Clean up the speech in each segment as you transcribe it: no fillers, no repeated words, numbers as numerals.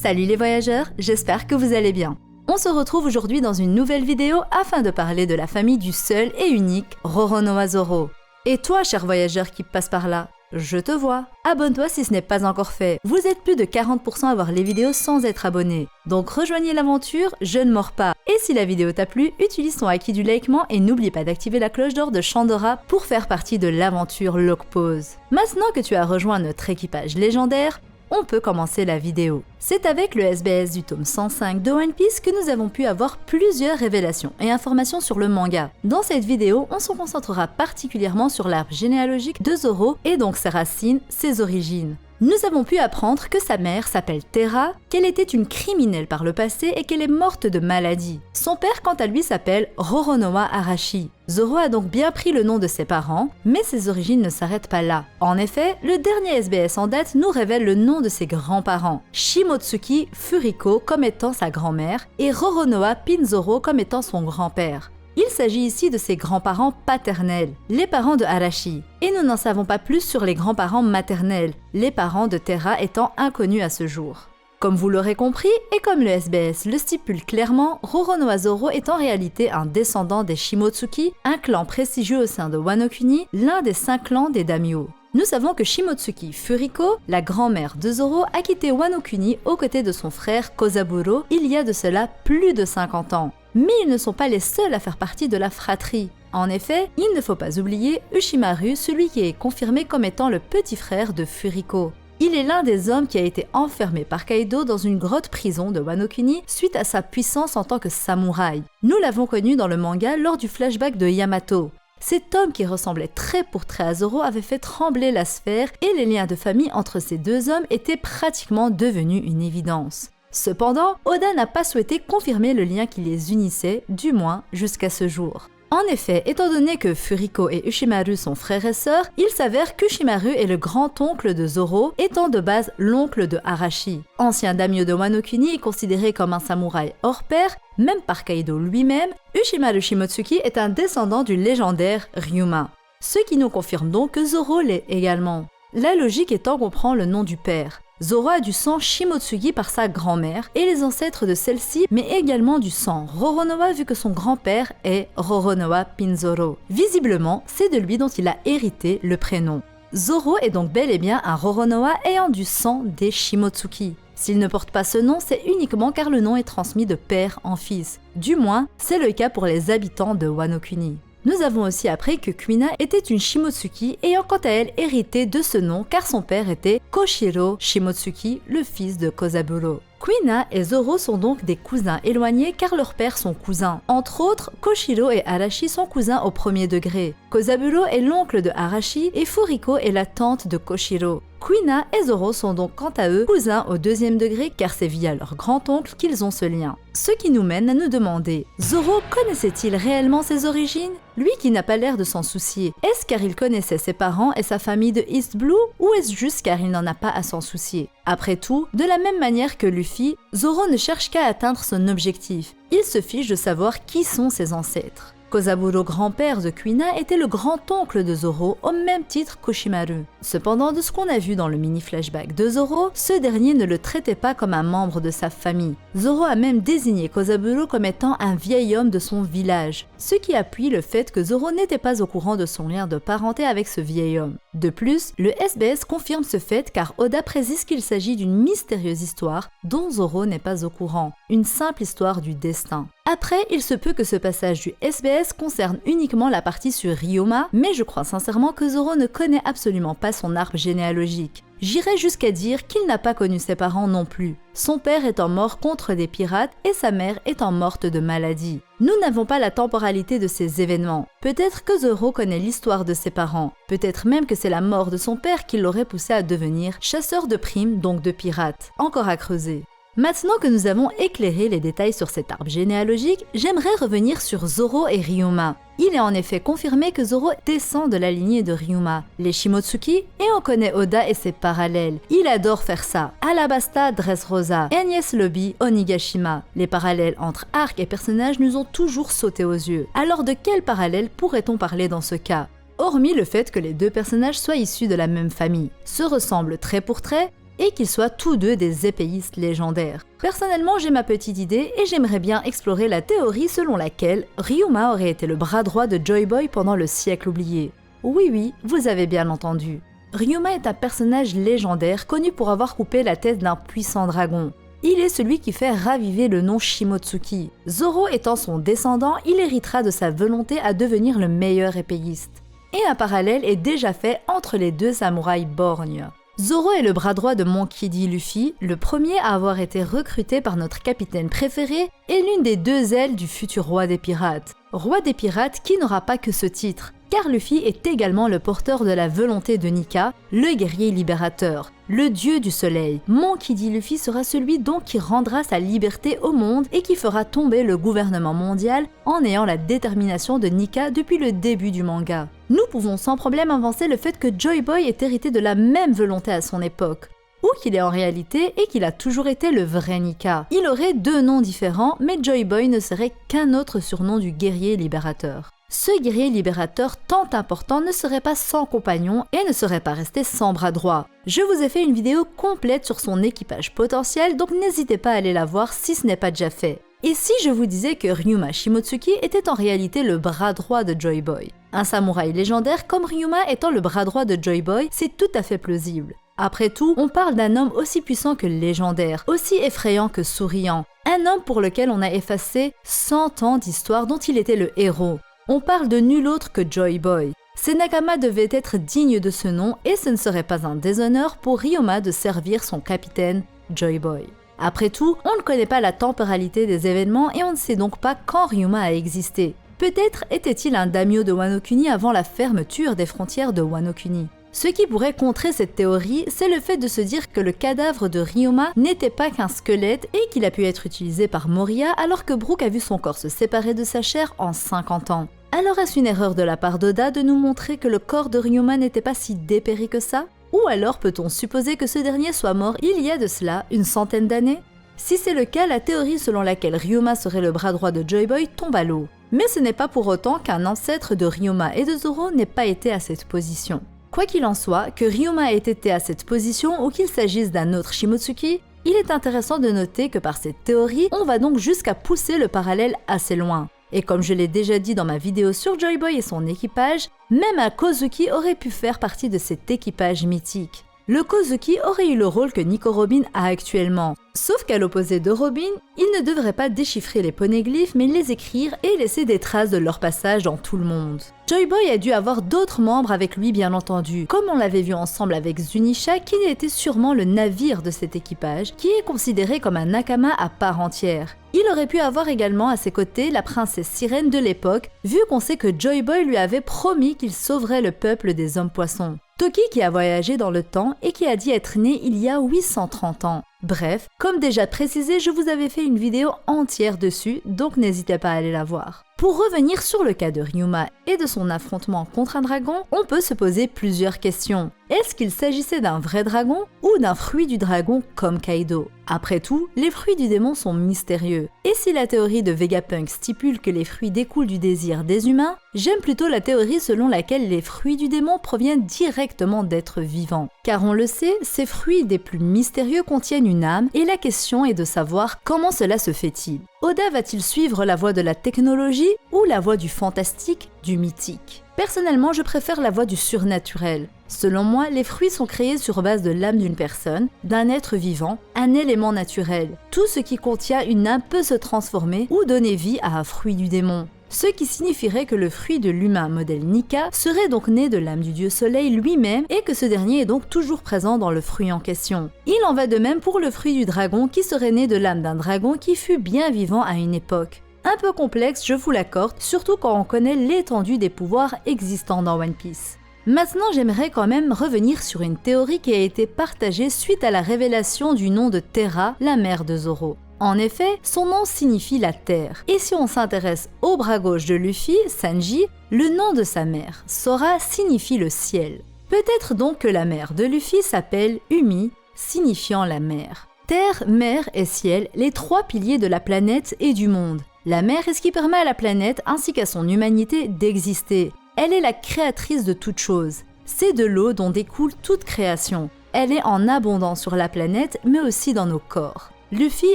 Salut les voyageurs, j'espère que vous allez bien. On se retrouve aujourd'hui dans une nouvelle vidéo afin de parler de la famille du seul et unique Roronoa Zoro. Et toi, cher voyageur qui passe par là, je te vois. Abonne-toi si ce n'est pas encore fait. Vous êtes plus de 40% à voir les vidéos sans être abonné. Donc rejoignez l'aventure, je ne mords pas. Et si la vidéo t'a plu, utilise ton acquis du likement et n'oublie pas d'activer la cloche d'or de Chandora pour faire partie de l'aventure Locpause. Maintenant que tu as rejoint notre équipage légendaire, on peut commencer la vidéo. C'est avec le SBS du tome 105 de One Piece que nous avons pu avoir plusieurs révélations et informations sur le manga. Dans cette vidéo, on se concentrera particulièrement sur l'arbre généalogique de Zoro et donc ses racines, ses origines. Nous avons pu apprendre que sa mère s'appelle Terra, qu'elle était une criminelle par le passé et qu'elle est morte de maladie. Son père, quant à lui, s'appelle Roronoa Arashi. Zoro a donc bien pris le nom de ses parents, mais ses origines ne s'arrêtent pas là. En effet, le dernier SBS en date nous révèle le nom de ses grands-parents, Shimotsuki Furiko comme étant sa grand-mère et Roronoa Pinzoro comme étant son grand-père. Il s'agit ici de ses grands-parents paternels, les parents de Arashi. Et nous n'en savons pas plus sur les grands-parents maternels, les parents de Terra étant inconnus à ce jour. Comme vous l'aurez compris, et comme le SBS le stipule clairement, Roronoa Zoro est en réalité un descendant des Shimotsuki, un clan prestigieux au sein de Wano Kuni, l'un des 5 clans des daimyo. Nous savons que Shimotsuki Furiko, la grand-mère de Zoro, a quitté Wano Kuni aux côtés de son frère Kozaburo il y a de cela plus de 50 ans. Mais ils ne sont pas les seuls à faire partie de la fratrie. En effet, il ne faut pas oublier Ushimaru, celui qui est confirmé comme étant le petit frère de Furiko. Il est l'un des hommes qui a été enfermé par Kaido dans une grotte prison de Wano Kuni suite à sa puissance en tant que samouraï. Nous l'avons connu dans le manga lors du flashback de Yamato. Cet homme qui ressemblait trait pour trait à Zoro avait fait trembler la sphère et les liens de famille entre ces deux hommes étaient pratiquement devenus une évidence. Cependant, Oda n'a pas souhaité confirmer le lien qui les unissait, du moins jusqu'à ce jour. En effet, étant donné que Furiko et Ushimaru sont frères et sœurs, il s'avère qu'Ushimaru est le grand-oncle de Zoro, étant de base l'oncle de Arashi. Ancien daimyo de Wano Kuni et considéré comme un samouraï hors pair, même par Kaido lui-même, Ushimaru Shimotsuki est un descendant du légendaire Ryuma. Ce qui nous confirme donc que Zoro l'est également. La logique étant qu'on prend le nom du père. Zoro a du sang Shimotsuki par sa grand-mère et les ancêtres de celle-ci, mais également du sang Roronoa vu que son grand-père est Roronoa Pinzoro. Visiblement, c'est de lui dont il a hérité le prénom. Zoro est donc bel et bien un Roronoa ayant du sang des Shimotsuki. S'il ne porte pas ce nom, c'est uniquement car le nom est transmis de père en fils. Du moins, c'est le cas pour les habitants de Wano Kuni. Nous avons aussi appris que Kuina était une Shimotsuki ayant quant à elle hérité de ce nom car son père était Koshiro Shimotsuki, le fils de Kozaburo. Kuina et Zoro sont donc des cousins éloignés car leurs pères sont cousins. Entre autres, Koshiro et Arashi sont cousins au premier degré. Kozaburo est l'oncle de Arashi et Furiko est la tante de Koshiro. Kuina et Zoro sont donc quant à eux cousins au deuxième degré car c'est via leur grand-oncle qu'ils ont ce lien. Ce qui nous mène à nous demander, Zoro connaissait-il réellement ses origines? Lui qui n'a pas l'air de s'en soucier, est-ce car il connaissait ses parents et sa famille de East Blue ou est-ce juste car il n'en a pas à s'en soucier? Après tout, de la même manière que Luffy, Zoro ne cherche qu'à atteindre son objectif. Il se fiche de savoir qui sont ses ancêtres. Kozaburo, grand-père de Kuina, était le grand-oncle de Zoro au même titre qu'Oshimaru. Cependant, de ce qu'on a vu dans le mini-flashback de Zoro, ce dernier ne le traitait pas comme un membre de sa famille. Zoro a même désigné Kozaburo comme étant un vieil homme de son village, ce qui appuie le fait que Zoro n'était pas au courant de son lien de parenté avec ce vieil homme. De plus, le SBS confirme ce fait car Oda précise qu'il s'agit d'une mystérieuse histoire dont Zoro n'est pas au courant, une simple histoire du destin. Après, il se peut que ce passage du SBS concerne uniquement la partie sur Ryoma, mais je crois sincèrement que Zoro ne connaît absolument pas son arbre généalogique. J'irais jusqu'à dire qu'il n'a pas connu ses parents non plus, son père étant mort contre des pirates et sa mère étant morte de maladie. Nous n'avons pas la temporalité de ces événements. Peut-être que Zoro connaît l'histoire de ses parents, peut-être même que c'est la mort de son père qui l'aurait poussé à devenir chasseur de primes, donc de pirates. Encore à creuser. Maintenant que nous avons éclairé les détails sur cet arbre généalogique, j'aimerais revenir sur Zoro et Ryuma. Il est en effet confirmé que Zoro descend de la lignée de Ryuma, les Shimotsuki, et on connaît Oda et ses parallèles. Il adore faire ça. Alabasta, Dressrosa, Enies Lobby, Onigashima. Les parallèles entre arcs et personnages nous ont toujours sauté aux yeux. Alors de quel parallèle pourrait-on parler dans ce cas ? Hormis le fait que les deux personnages soient issus de la même famille, se ressemblent trait pour trait, et qu'ils soient tous deux des épéistes légendaires. Personnellement, j'ai ma petite idée et j'aimerais bien explorer la théorie selon laquelle Ryuma aurait été le bras droit de Joy Boy pendant le siècle oublié. Oui, vous avez bien entendu. Ryuma est un personnage légendaire connu pour avoir coupé la tête d'un puissant dragon. Il est celui qui fait raviver le nom Shimotsuki. Zoro étant son descendant, il héritera de sa volonté à devenir le meilleur épéiste. Et un parallèle est déjà fait entre les deux samouraïs borgnes. Zoro est le bras droit de Monkey D. Luffy, le premier à avoir été recruté par notre capitaine préféré et l'une des deux ailes du futur roi des pirates. Roi des pirates qui n'aura pas que ce titre, car Luffy est également le porteur de la volonté de Nika, le guerrier libérateur, le dieu du soleil. Monkey D. Luffy sera celui donc qui rendra sa liberté au monde et qui fera tomber le gouvernement mondial en ayant la détermination de Nika depuis le début du manga. Nous pouvons sans problème avancer le fait que Joy Boy est hérité de la même volonté à son époque, ou qu'il est en réalité et qu'il a toujours été le vrai Nika. Il aurait deux noms différents, mais Joy Boy ne serait qu'un autre surnom du guerrier libérateur. Ce guerrier libérateur tant important ne serait pas sans compagnon et ne serait pas resté sans bras droit. Je vous ai fait une vidéo complète sur son équipage potentiel, donc n'hésitez pas à aller la voir si ce n'est pas déjà fait. Et si je vous disais que Ryuma Shimotsuki était en réalité le bras droit de Joy Boy? Un samouraï légendaire comme Ryuma étant le bras droit de Joy Boy, c'est tout à fait plausible. Après tout, on parle d'un homme aussi puissant que légendaire, aussi effrayant que souriant. Un homme pour lequel on a effacé 100 ans d'histoire dont il était le héros. On parle de nul autre que Joy Boy. Ses nakama devaient être dignes de ce nom et ce ne serait pas un déshonneur pour Ryuma de servir son capitaine Joy Boy. Après tout, on ne connaît pas la temporalité des événements et on ne sait donc pas quand Ryuma a existé. Peut-être était-il un daimyo de Wano Kuni avant la fermeture des frontières de Wano Kuni. Ce qui pourrait contrer cette théorie, c'est le fait de se dire que le cadavre de Ryuma n'était pas qu'un squelette et qu'il a pu être utilisé par Moria alors que Brook a vu son corps se séparer de sa chair en 50 ans. Alors est-ce une erreur de la part d'Oda de nous montrer que le corps de Ryuma n'était pas si dépéri que ça? Ou alors peut-on supposer que ce dernier soit mort il y a de cela une centaine d'années? Si c'est le cas, la théorie selon laquelle Ryuma serait le bras droit de Joy Boy tombe à l'eau. Mais ce n'est pas pour autant qu'un ancêtre de Ryuma et de Zoro n'ait pas été à cette position. Quoi qu'il en soit, que Ryuma ait été à cette position ou qu'il s'agisse d'un autre Shimotsuki, il est intéressant de noter que par cette théorie, on va donc jusqu'à pousser le parallèle assez loin. Et comme je l'ai déjà dit dans ma vidéo sur Joy Boy et son équipage, même un Kozuki aurait pu faire partie de cet équipage mythique. Le Kozuki aurait eu le rôle que Nico Robin a actuellement. Sauf qu'à l'opposé de Robin, il ne devrait pas déchiffrer les poneglyphes mais les écrire et laisser des traces de leur passage dans tout le monde. Joy Boy a dû avoir d'autres membres avec lui bien entendu, comme on l'avait vu ensemble avec Zunisha qui était sûrement le navire de cet équipage, qui est considéré comme un nakama à part entière. Il aurait pu avoir également à ses côtés la princesse sirène de l'époque, vu qu'on sait que Joy Boy lui avait promis qu'il sauverait le peuple des hommes-poissons. Toki qui a voyagé dans le temps et qui a dit être né il y a 830 ans. Bref, comme déjà précisé, je vous avais fait une vidéo entière dessus, donc n'hésitez pas à aller la voir. Pour revenir sur le cas de Ryuma et de son affrontement contre un dragon, on peut se poser plusieurs questions. Est-ce qu'il s'agissait d'un vrai dragon ou d'un fruit du dragon comme Kaido? Après tout, les fruits du démon sont mystérieux. Et si la théorie de Vegapunk stipule que les fruits découlent du désir des humains, j'aime plutôt la théorie selon laquelle les fruits du démon proviennent directement d'êtres vivants. Car on le sait, ces fruits des plus mystérieux contiennent une âme et la question est de savoir comment cela se fait-il. Oda va-t-il suivre la voie de la technologie ou la voie du fantastique, du mythique? Personnellement, je préfère la voie du surnaturel. Selon moi, les fruits sont créés sur base de l'âme d'une personne, d'un être vivant, un élément naturel. Tout ce qui contient une âme peut se transformer ou donner vie à un fruit du démon. Ce qui signifierait que le fruit de l'humain modèle Nika serait donc né de l'âme du dieu soleil lui-même et que ce dernier est donc toujours présent dans le fruit en question. Il en va de même pour le fruit du dragon qui serait né de l'âme d'un dragon qui fut bien vivant à une époque. Un peu complexe, je vous l'accorde, surtout quand on connaît l'étendue des pouvoirs existants dans One Piece. Maintenant, j'aimerais quand même revenir sur une théorie qui a été partagée suite à la révélation du nom de Terra, la mère de Zoro. En effet, son nom signifie la terre. Et si on s'intéresse au bras gauche de Luffy, Sanji, le nom de sa mère, Sora, signifie le ciel. Peut-être donc que la mère de Luffy s'appelle Umi, signifiant la mer. Terre, mer et ciel, les trois piliers de la planète et du monde. La mer est ce qui permet à la planète ainsi qu'à son humanité d'exister. Elle est la créatrice de toute chose. C'est de l'eau dont découle toute création. Elle est en abondance sur la planète, mais aussi dans nos corps. Luffy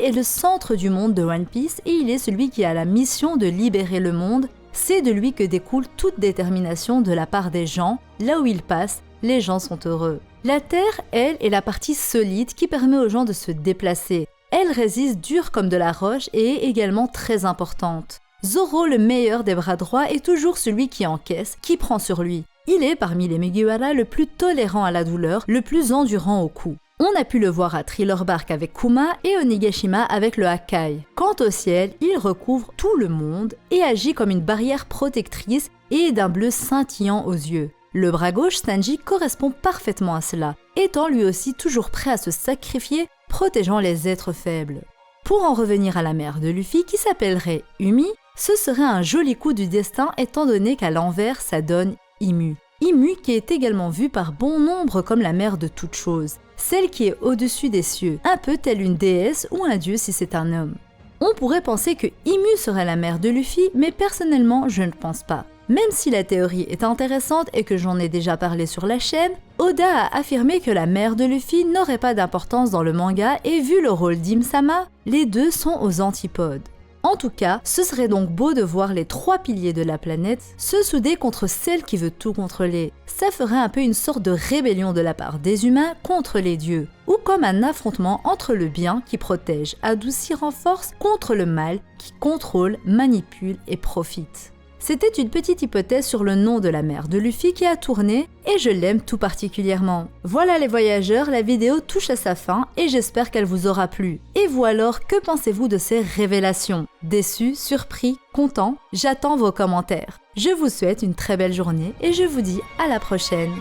est le centre du monde de One Piece et il est celui qui a la mission de libérer le monde. C'est de lui que découle toute détermination de la part des gens. Là où il passe, les gens sont heureux. La Terre, elle, est la partie solide qui permet aux gens de se déplacer. Elle résiste dure comme de la roche et est également très importante. Zoro, le meilleur des bras droits, est toujours celui qui encaisse, qui prend sur lui. Il est parmi les Mugiwara le plus tolérant à la douleur, le plus endurant au coup. On a pu le voir à Thriller Bark avec Kuma et Onigashima avec le Hakai. Quant au ciel, il recouvre tout le monde et agit comme une barrière protectrice et d'un bleu scintillant aux yeux. Le bras gauche, Sanji, correspond parfaitement à cela, étant lui aussi toujours prêt à se sacrifier, protégeant les êtres faibles. Pour en revenir à la mère de Luffy, qui s'appellerait Umi, ce serait un joli coup du destin étant donné qu'à l'envers, ça donne Imu. Imu qui est également vue par bon nombre comme la mère de toute chose, celle qui est au-dessus des cieux, un peu telle une déesse ou un dieu si c'est un homme. On pourrait penser que Imu serait la mère de Luffy, mais personnellement, je ne pense pas. Même si la théorie est intéressante et que j'en ai déjà parlé sur la chaîne, Oda a affirmé que la mère de Luffy n'aurait pas d'importance dans le manga et vu le rôle d'Im-sama, les deux sont aux antipodes. En tout cas, ce serait donc beau de voir les trois piliers de la planète se souder contre celle qui veut tout contrôler. Ça ferait un peu une sorte de rébellion de la part des humains contre les dieux, ou comme un affrontement entre le bien qui protège, adoucit, renforce contre le mal qui contrôle, manipule et profite. C'était une petite hypothèse sur le nom de la mère de Luffy qui a tourné et je l'aime tout particulièrement. Voilà les voyageurs, la vidéo touche à sa fin et j'espère qu'elle vous aura plu. Et vous alors, que pensez-vous de ces révélations? Déçus, surpris, contents? J'attends vos commentaires. Je vous souhaite une très belle journée et je vous dis à la prochaine.